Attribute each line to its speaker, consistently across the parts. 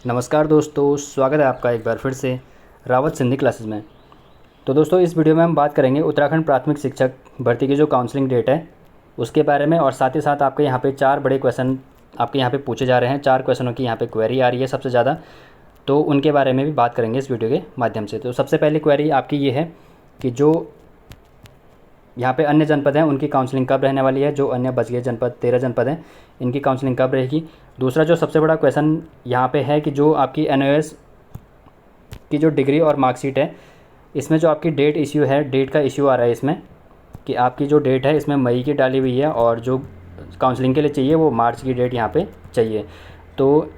Speaker 1: नमस्कार दोस्तों, स्वागत है आपका एक बार फिर से रावत सिंधी क्लासेस में। तो दोस्तों, इस वीडियो में हम बात करेंगे उत्तराखंड प्राथमिक शिक्षक भर्ती की जो काउंसलिंग डेट है उसके बारे में, और साथ ही साथ आपके यहाँ पे 4 बड़े क्वेश्चन आपके यहाँ पे पूछे जा रहे हैं। 4 क्वेश्चनों की यहाँ पे क्वेरी आ रही है सबसे ज़्यादा, तो उनके बारे में भी बात करेंगे इस वीडियो के माध्यम से। तो सबसे पहली क्वेरी आपकी ये है कि जो यहाँ पे अन्य जनपद हैं उनकी काउंसलिंग कब रहने वाली है। जो अन्य बच गए जनपद 13 जनपद हैं, इनकी काउंसलिंग कब रहेगी। दूसरा जो सबसे बड़ा क्वेश्चन यहाँ पे है कि जो आपकी एनओएस की जो डिग्री और मार्कशीट है, इसमें जो आपकी डेट इश्यू है, डेट का इश्यू आ रहा है इसमें कि आपकी जो डेट है इसमें मई की डाली हुई है और जो काउंसलिंग के लिए चाहिए वो मार्च की डेट यहाँ पे चाहिए। तो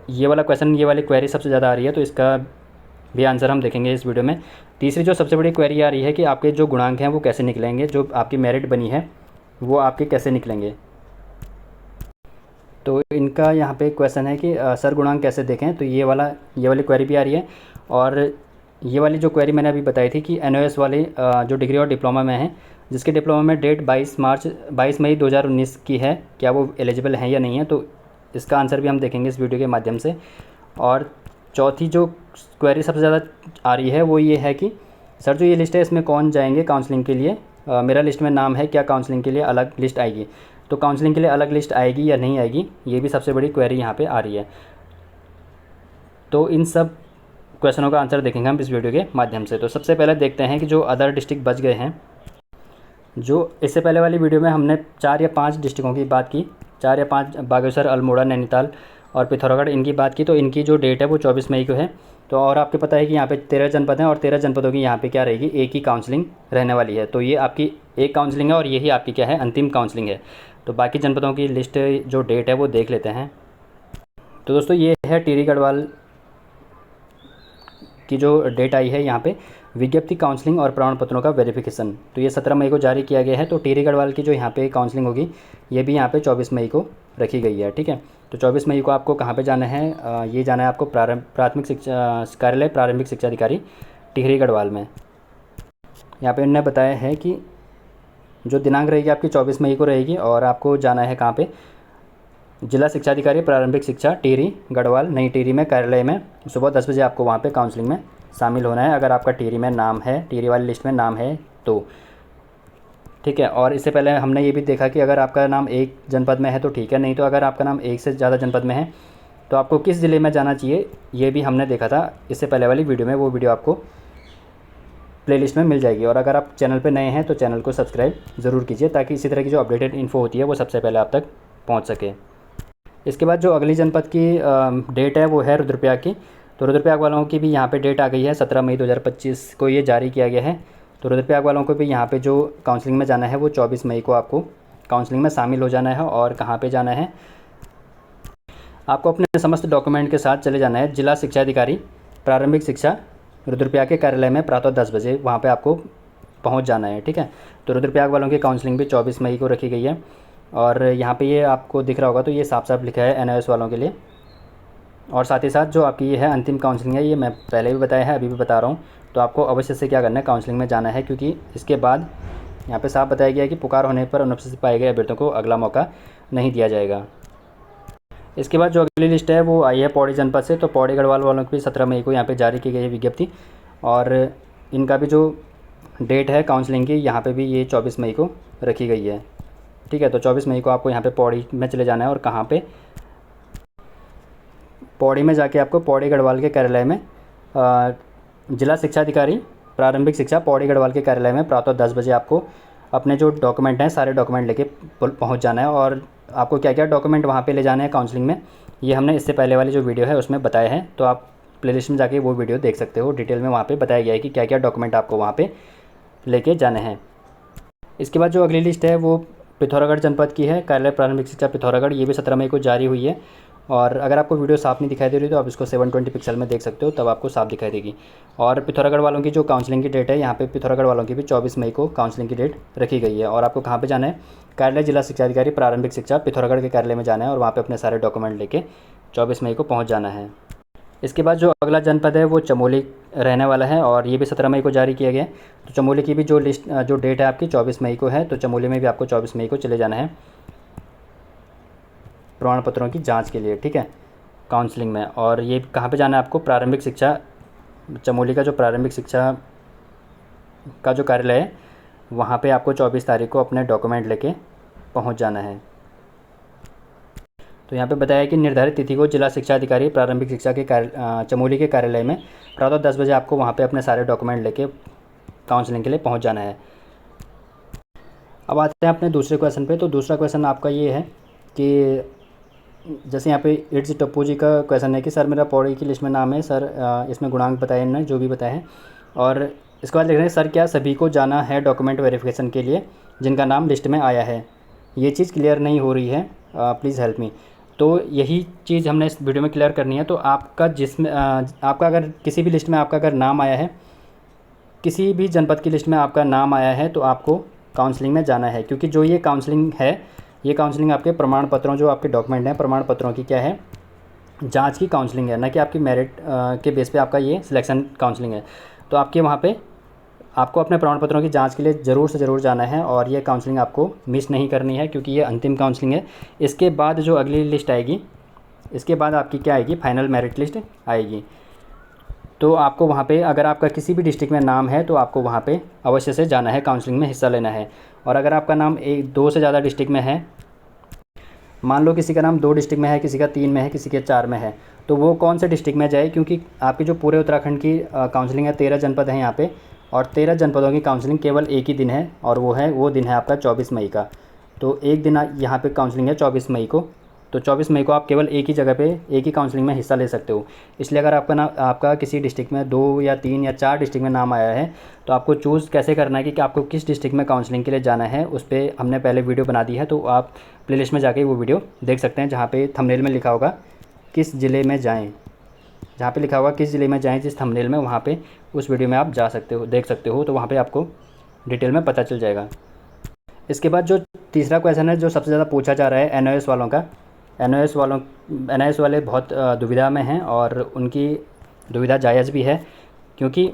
Speaker 1: ये वाला क्वेश्चन, ये वाली क्वेरी सबसे ज़्यादा आ रही है, तो इसका भी आंसर हम देखेंगे इस वीडियो में। तीसरी जो सबसे बड़ी क्वेरी आ रही है कि आपके जो गुणांक हैं वो कैसे निकलेंगे, जो आपकी मेरिट बनी है वो आपके कैसे निकलेंगे। तो इनका यहाँ पे क्वेश्चन है कि सर गुणांक कैसे देखें, तो ये वाली क्वेरी भी आ रही है। और ये वाली जो क्वेरी मैंने अभी बताई थी कि एनओएस वाले जो डिग्री और डिप्लोमा में है, जिसके डिप्लोमा में डेट 22 मई 2019 की है, क्या वो एलिजिबल है या नहीं है, तो इसका आंसर भी हम देखेंगे इस वीडियो के माध्यम से। और चौथी जो क्वेरी सबसे ज़्यादा आ रही है वो ये है कि सर जो ये लिस्ट है इसमें कौन जाएंगे काउंसलिंग के लिए, मेरा लिस्ट में नाम है, क्या काउंसलिंग के लिए अलग लिस्ट आएगी। तो काउंसलिंग के लिए अलग लिस्ट आएगी या नहीं आएगी, ये भी सबसे बड़ी क्वेरी यहाँ पे आ रही है। तो इन सब क्वेश्चनों का आंसर देखेंगे हम इस वीडियो के माध्यम से। तो सबसे पहले देखते हैं कि जो अदर डिस्ट्रिक्ट बच गए हैं। जो इससे पहले वाली वीडियो में हमने 4 या 5 डिस्ट्रिक्टों की बात की, 4 या 5 बागेश्वर, अल्मोड़ा, नैनीताल और पिथौरागढ़, इनकी बात की। तो इनकी जो डेट है वो 24 मई को है। तो और आपको पता है कि यहाँ पे 13 जनपद हैं और 13 जनपदों की यहाँ पे क्या रहेगी, एक ही काउंसलिंग रहने वाली है। तो ये आपकी एक काउंसलिंग है और यही आपकी क्या है, अंतिम काउंसलिंग है। तो बाकी जनपदों की लिस्ट जो डेट है वो देख लेते हैं। तो दोस्तों, ये है टिहरी गढ़वाल की जो डेट आई है यहाँ पे, विज्ञप्ति काउंसलिंग और प्रमाण पत्रों का वेरिफिकेशन। तो ये 17 मई को जारी किया गया है। तो टिहरी गढ़वाल की जो यहाँ पे काउंसलिंग होगी ये भी यहाँ पे 24 मई को रखी गई है। ठीक है, तो 24 मई को आपको कहाँ पे जाना है, ये जाना है आपको प्राथमिक शिक्षा कार्यालय प्रारंभिक शिक्षा अधिकारी टिहरी गढ़वाल में। यहाँ पे उन्होंने बताया है कि जो दिनांक रहेगी आपकी 24 मई को रहेगी और आपको जाना है कहाँ पे, जिला शिक्षा अधिकारी प्रारंभिक शिक्षा टिहरी गढ़वाल नई टिहरी में कार्यालय में सुबह 10 बजे आपको वहाँ पे काउंसलिंग में शामिल होना है, अगर आपका टिहरी में नाम है, टिहरी वाली लिस्ट में नाम है तो। ठीक है, और इससे पहले हमने ये भी देखा कि अगर आपका नाम एक जनपद में है तो ठीक है, नहीं तो अगर आपका नाम एक से ज़्यादा जनपद में है तो आपको किस ज़िले में जाना चाहिए, ये भी हमने देखा था इससे पहले वाली वीडियो में। वो वीडियो आपको प्लेलिस्ट में मिल जाएगी। और अगर आप चैनल पर नए हैं तो चैनल को सब्सक्राइब ज़रूर कीजिए, ताकि इसी तरह की जो अपडेटेड इन्फो होती है वो सबसे पहले आप तक पहुँच सके। इसके बाद जो अगली जनपद की डेट है वो है रुद्रप्रयाग की। तो रुद्रप्रयाग वालों की भी यहाँ पे डेट आ गई है, 17 मई 2025 को ये जारी किया गया है। तो रुद्रप्रयाग वालों को भी यहाँ पे जो काउंसलिंग में जाना है वो 24 मई को आपको काउंसलिंग में शामिल हो जाना है। और कहाँ पे जाना है, आपको अपने समस्त डॉक्यूमेंट के साथ चले जाना है जिला शिक्षा अधिकारी प्रारंभिक शिक्षा रुद्रप्रयाग के कार्यालय में प्रातः 10 बजे वहाँ पर आपको पहुँच जाना है। ठीक है, तो रुद्रप्रयाग वालों की काउंसलिंग भी 24 मई को रखी गई है। और यहाँ पे ये आपको दिख रहा होगा, तो ये साफ साफ लिखा है एनओएस वालों के लिए। और साथ ही साथ जो आपकी ये है अंतिम काउंसलिंग है, ये मैं पहले भी बताया है, अभी भी बता रहा हूँ। तो आपको अवश्य से क्या करना है, काउंसलिंग में जाना है, क्योंकि इसके बाद यहाँ पे साफ बताया गया है कि पुकार होने पर अनुपस्थित पाए गए अभ्यर्थियों को अगला मौका नहीं दिया जाएगा। इसके बाद जो अगली लिस्ट है वो आई है पौड़ी जनपद से। तो पौड़ी गढ़वाल वालों की भी 17 मई को यहाँ पर जारी की गई है विज्ञप्ति, और इनका भी जो डेट है काउंसलिंग की यहाँ पर भी ये 24 मई को रखी गई है। ठीक है, तो 24 मई को आपको यहाँ पे पौड़ी में चले जाना है। और कहाँ पे, पौड़ी में जाके आपको पौड़ी गढ़वाल के कार्यालय में जिला शिक्षा अधिकारी प्रारंभिक शिक्षा पौड़ी गढ़वाल के कार्यालय में प्रातः 10 बजे आपको अपने जो डॉक्यूमेंट हैं सारे डॉक्यूमेंट लेके पहुँच जाना है। और आपको क्या क्या डॉक्यूमेंट वहाँ पर ले जाने हैं काउंसलिंग में, ये हमने इससे पहले वाली जो वीडियो है उसमें बताया है। तो आप प्लेलिस्ट में जाके वो वीडियो देख सकते हो, डिटेल में वहाँ पर बताया गया है कि क्या क्या डॉक्यूमेंट आपको वहाँ पर लेके जाने हैं। इसके बाद जो अगली लिस्ट है वो पिथौरागढ़ जनपद की है, कार्यालय प्रारंभिक शिक्षा पिथौरागढ़। ये भी 17 मई को जारी हुई है। और अगर आपको वीडियो साफ़ नहीं दिखाई दे रही तो आप इसको 720 पिक्सल में देख सकते हो, तब आपको साफ दिखाई देगी। और पिथौरागढ़ वालों की जो काउंसलिंग की डेट है, यहाँ पे पिथौरागढ़ वालों की भी 24 मई को काउंसलिंग की डेट रखी गई है। और आपको कहाँ पे जाना है, कार्यालय जिला शिक्षा अधिकारी प्रारंभिक शिक्षा पिथौरागढ़ के कार्यालय में जाना है और वहाँ पर अपने सारे डॉक्यूमेंट लेके 24 मई को पहुँच जाना है। इसके बाद जो अगला जनपद है वो चमोली रहने वाला है, और ये भी 17 मई को जारी किया गया है। तो चमोली की भी जो डेट है आपकी 24 मई को है। तो चमोली में भी आपको 24 मई को चले जाना है प्रमाण पत्रों की जांच के लिए। ठीक है, काउंसलिंग में। और ये कहाँ पे जाना है आपको? प्रारंभिक शिक्षा चमोली का जो प्रारंभिक शिक्षा का जो कार्यालय है वहाँ पे आपको 24 तारीख को अपने डॉक्यूमेंट लेके पहुँच जाना है। तो यहाँ पे बताया कि निर्धारित तिथि को जिला शिक्षा अधिकारी प्रारंभिक शिक्षा के चमोली के कार्यालय में प्रातः 10 बजे आपको वहाँ पे अपने सारे डॉक्यूमेंट लेके काउंसलिंग के लिए पहुँच जाना है। अब आते हैं अपने दूसरे क्वेश्चन पे। तो दूसरा क्वेश्चन आपका ये है कि जैसे यहाँ पे इट्स टप्पू जी का क्वेश्चन है कि सर मेरा पौड़ी की लिस्ट में नाम है सर, इसमें गुणांक बताए इन्होंने जो भी बताए हैं। और इसके बाद लिख रहे हैं सर क्या सभी को जाना है डॉक्यूमेंट वेरिफिकेशन के लिए जिनका नाम लिस्ट में आया है? ये चीज़ क्लियर नहीं हो रही है, प्लीज़ हेल्प मी। तो यही चीज़ हमने इस वीडियो में क्लियर करनी है। तो आपका जिसमें आपका अगर किसी भी लिस्ट में आपका अगर नाम आया है, किसी भी जनपद की लिस्ट में आपका नाम आया है तो आपको काउंसलिंग में जाना है, क्योंकि जो ये काउंसलिंग है ये काउंसलिंग आपके प्रमाण पत्रों जो आपके डॉक्यूमेंट हैं प्रमाण पत्रों की क्या है, जांच की काउंसलिंग है, ना कि आपकी मेरिट के बेस पे आपका ये सिलेक्शन काउंसलिंग है। तो आपके वहाँ पे आपको अपने प्रमाण पत्रों की जांच के लिए ज़रूर से ज़रूर जाना है और ये काउंसलिंग आपको मिस नहीं करनी है, क्योंकि ये अंतिम काउंसलिंग है। इसके बाद जो अगली लिस्ट आएगी, इसके बाद आपकी क्या आएगी? फाइनल मेरिट लिस्ट आएगी। तो आपको वहाँ पे अगर आपका किसी भी डिस्ट्रिक्ट में नाम है तो आपको वहाँ पे अवश्य से जाना है, काउंसलिंग में हिस्सा लेना है। और अगर आपका नाम एक 2 से ज़्यादा डिस्ट्रिक्ट में है, मान लो किसी का नाम 2 डिस्ट्रिक्ट में है, किसी का 3 में है, किसी के 4 में है, तो वो कौन से डिस्ट्रिक्ट में जाए? क्योंकि आपकी जो पूरे उत्तराखंड की काउंसलिंग है 13 जनपद हैं यहाँ पे, और 13 जनपदों की काउंसलिंग केवल एक ही दिन है और वो दिन है आपका 24 मई का। तो एक दिन यहाँ पे काउंसलिंग है 24 मई को। तो 24 मई को आप केवल एक ही जगह पे एक ही काउंसलिंग में हिस्सा ले सकते हो। इसलिए अगर आपका किसी डिस्ट्रिक्ट में 2 या 3 या 4 डिस्ट्रिक्ट में नाम आया है तो आपको चूज़ कैसे करना है कि आपको किस डिस्ट्रिक्ट में काउंसलिंग के लिए जाना है, उस पर हमने पहले वीडियो बना दी है। तो आप प्लेलिस्ट में जाके वो वीडियो देख सकते हैं, जहाँ पे थंबनेल में लिखा होगा किस ज़िले में जाएँ, जहाँ पे लिखा होगा किस ज़िले में जाएँ जिस थंबनेल में, वहाँ पे उस वीडियो में आप जा सकते हो, देख सकते हो। तो वहाँ पे आपको डिटेल में पता चल जाएगा। इसके बाद जो तीसरा क्वेश्चन है जो सबसे ज़्यादा पूछा जा रहा है एनओएस वालों का, एनओएस वाले बहुत दुविधा में हैं और उनकी दुविधा जायज़ भी है, क्योंकि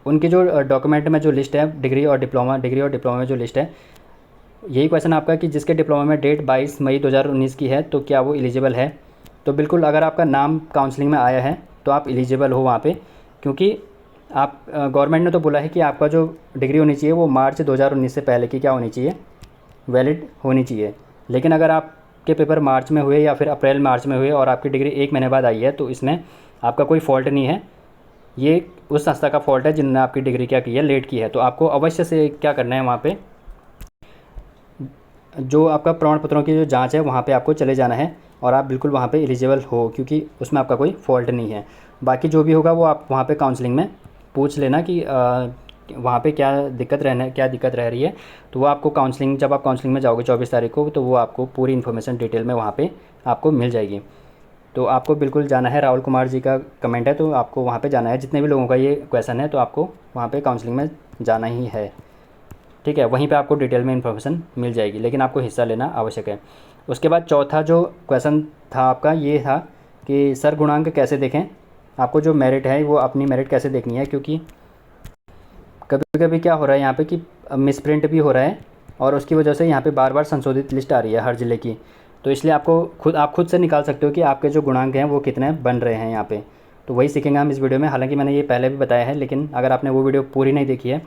Speaker 1: उनकी जो डॉक्यूमेंट में जो लिस्ट है डिग्री और डिप्लोमा में जो लिस्ट है, यही क्वेश्चन आपका कि जिसके डिप्लोमा में डेट 22 मई 2019 की है तो क्या वो एलिजिबल है? तो बिल्कुल, अगर आपका नाम काउंसलिंग में आया है तो आप एलिजिबल हो वहाँ पे, क्योंकि आप गवर्नमेंट ने तो बोला है कि आपका जो डिग्री होनी चाहिए वो मार्च 2019 से पहले की क्या होनी चाहिए, वैलिड होनी चाहिए। लेकिन अगर आपके पेपर मार्च में हुए या फिर अप्रैल मार्च में हुए और आपकी डिग्री 1 महीने बाद आई है तो इसमें आपका कोई फॉल्ट नहीं है, ये उस संस्था का फॉल्ट है जिन्होंने आपकी डिग्री क्या की है, लेट की है। तो आपको अवश्य से क्या करना है, वहाँ पे जो आपका प्रमाण पत्रों की जो जांच है वहाँ पे आपको चले जाना है और आप बिल्कुल वहाँ पे एलिजिबल हो, क्योंकि उसमें आपका कोई फॉल्ट नहीं है। बाकी जो भी होगा वो आप वहाँ पे काउंसलिंग में पूछ लेना कि वहाँ पे क्या दिक्कत रह रही है। तो वो आपको जब आप काउंसलिंग में जाओगे 24 तारीख को, तो वो आपको पूरी इन्फॉर्मेशन डिटेल में वहाँ पे आपको मिल जाएगी। तो आपको बिल्कुल जाना है। राहुल कुमार जी का कमेंट है, तो आपको वहाँ पे जाना है। जितने भी लोगों का ये क्वेश्चन है तो आपको वहाँ पे काउंसलिंग में जाना ही है, ठीक है। वहीं पे आपको डिटेल में इन्फॉर्मेशन मिल जाएगी, लेकिन आपको हिस्सा लेना आवश्यक है। उसके बाद चौथा जो क्वेश्चन था आपका ये था कि सर गुणांक कैसे देखें, आपको जो मेरिट है वो अपनी मेरिट कैसे देखनी है, क्योंकि कभी कभी क्या हो रहा है यहाँ पे कि मिसप्रिंट भी हो रहा है और उसकी वजह से यहाँ पे बार बार संशोधित लिस्ट आ रही है हर ज़िले की। तो इसलिए आप खुद से निकाल सकते हो कि आपके जो गुणांक हैं वो कितने बन रहे हैं यहाँ पे। तो वही सीखेंगे हम इस वीडियो में। हालांकि मैंने ये पहले भी बताया है, लेकिन अगर आपने वो वीडियो पूरी नहीं देखी है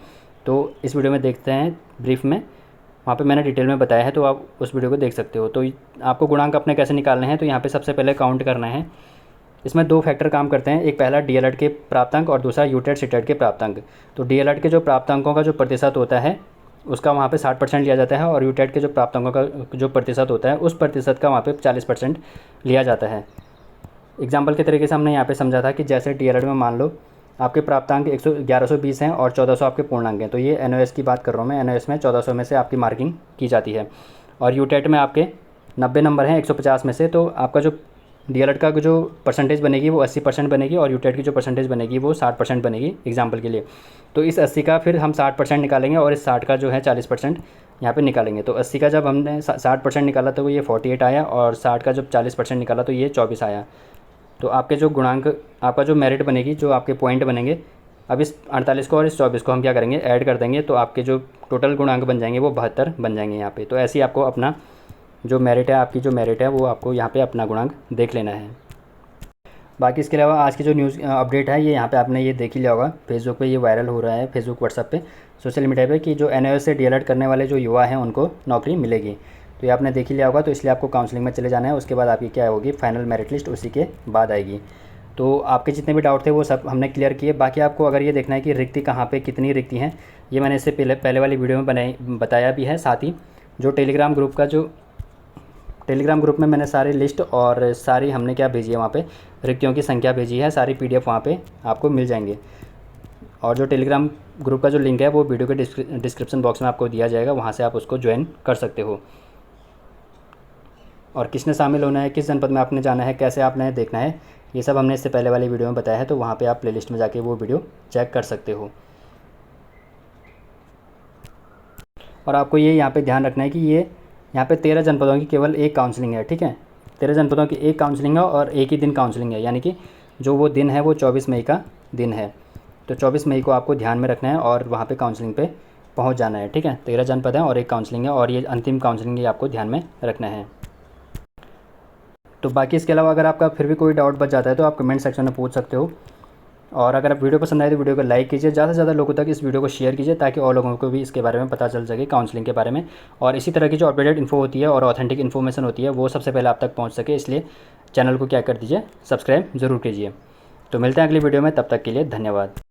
Speaker 1: तो इस वीडियो में देखते हैं ब्रीफ में, वहाँ पे मैंने डिटेल में बताया है, तो आप उस वीडियो को देख सकते हो। तो आपको गुणांक अपने कैसे निकालने हैं, तो यहाँ पे सबसे पहले काउंट करना है। इसमें 2 फैक्टर काम करते हैं, एक पहला डीएलएड के प्राप्तांक और दूसरा यूटेड सीटेड के प्राप्तांक। तो डीएलएड के जो प्राप्तांकों का जो प्रतिशत होता है उसका वहाँ पे 60% लिया जाता है और यूटेड के जो प्राप्तांकों का जो प्रतिशत होता है उस प्रतिशत का वहाँ पे 40% लिया जाता है। एग्जाम्पल के तरीके से हमने यहाँ पे समझा था कि जैसे डीएलएड में मान लो आपके प्राप्तांक 1120 हैं और 1400 आपके पूर्णांक हैं, तो ये एनओएस की बात कर रहा हूँ मैं। एनओएस में 1400 में से आपकी मार्किंग की जाती है और यूटेट में आपके 90 नंबर हैं 150 में से, तो आपका जो डीएलएड का जो परसेंटेज बनेगी वो 80% बनेगी और यूटेट की जो परसेंटेज बनेगी वो 60% बनेगी एग्जाम्पल के लिए। तो इस 80 का फिर हम 60% निकालेंगे और इस 60 का जो है 40% यहाँ पे निकालेंगे। तो 80 का जब हमने 60% निकाला तो ये 48 आया और 60 का जब 40% निकाला तो ये 24 आया। तो आपके जो गुणांक, आपका जो मेरिट बनेगी, जो आपके पॉइंट बनेंगे, अब इस 48 को और इस 24 को हम क्या करेंगे, ऐड कर देंगे, तो आपके जो टोटल गुणांक बन जाएंगे वो 72 बन जाएंगे यहाँ पे। तो ऐसे ही आपको अपना जो मेरिट है, आपकी जो मेरिट है वो आपको यहाँ पे अपना गुणांक देख लेना है। बाकी इसके अलावा आज की जो न्यूज़ अपडेट है ये यहाँ पे आपने ये देख ही लिया होगा, फेसबुक पे ये वायरल हो रहा है, फेसबुक व्हाट्सएप पे सोशल मीडिया पे, कि जो एनआईओएस से डीएलएड करने वाले जो युवा हैं उनको नौकरी मिलेगी। तो ये आपने देख ही लिया होगा, तो इसलिए आपको काउंसलिंग में चले जाना है। उसके बाद आपकी क्या होगी, फाइनल मेरिट लिस्ट उसी के बाद आएगी। तो आपके जितने भी डाउट थे वो सब हमने क्लियर किए। बाकी आपको अगर ये देखना है कि रिक्ति कहाँ पे कितनी रिक्ति हैं, ये मैंने इससे पहले वाली वीडियो में बताया भी है। साथ ही जो टेलीग्राम ग्रुप में मैंने सारी लिस्ट और सारी हमने क्या भेजी है वहाँ पे रिक्तियों की संख्या भेजी है, सारी पीडीएफ वहाँ पे आपको मिल जाएंगे। और जो टेलीग्राम ग्रुप का जो लिंक है वो वीडियो के डिस्क्रिप्शन बॉक्स में आपको दिया जाएगा, वहाँ से आप उसको ज्वाइन कर सकते हो। और किसने शामिल होना है, किस जनपद में आपने जाना है, कैसे आपने देखना है, ये सब हमने इससे पहले वाली वीडियो में बताया है। तो वहाँ पे आप प्लेलिस्ट में जाके वो वीडियो चेक कर सकते हो। और आपको ये यहाँ पे ध्यान रखना है कि ये यहाँ पे 13 जनपदों की केवल एक काउंसलिंग है, ठीक है। 13 जनपदों की एक काउंसलिंग है और एक ही दिन काउंसलिंग है, यानी कि जो वो दिन है वो 24 मई का दिन है। तो 24 मई को आपको ध्यान में रखना है और वहाँ पे काउंसलिंग पे पहुँच जाना है, ठीक है। 13 जनपद हैं और एक काउंसलिंग है, और ये अंतिम काउंसलिंग ये आपको ध्यान में रखना है। तो बाकी इसके अलावा अगर आपका फिर भी कोई डाउट बच जाता है तो आप कमेंट सेक्शन में पूछ सकते हो। और अगर आप वीडियो पसंद आए तो वीडियो को लाइक कीजिए, ज़्यादा से ज़्यादा लोगों तक इस वीडियो को शेयर कीजिए, ताकि और लोगों को भी इसके बारे में पता चल सके, काउंसलिंग के बारे में। और इसी तरह की जो अपडेटेड इन्फो होती है और ऑथेंटिक इन्फॉर्मेशन होती है वो सबसे पहले आप तक पहुँच सके, इसलिए चैनल को क्या कर दीजिए, सब्सक्राइब ज़रूर कीजिए। तो मिलते हैं अगली वीडियो में, तब तक के लिए धन्यवाद।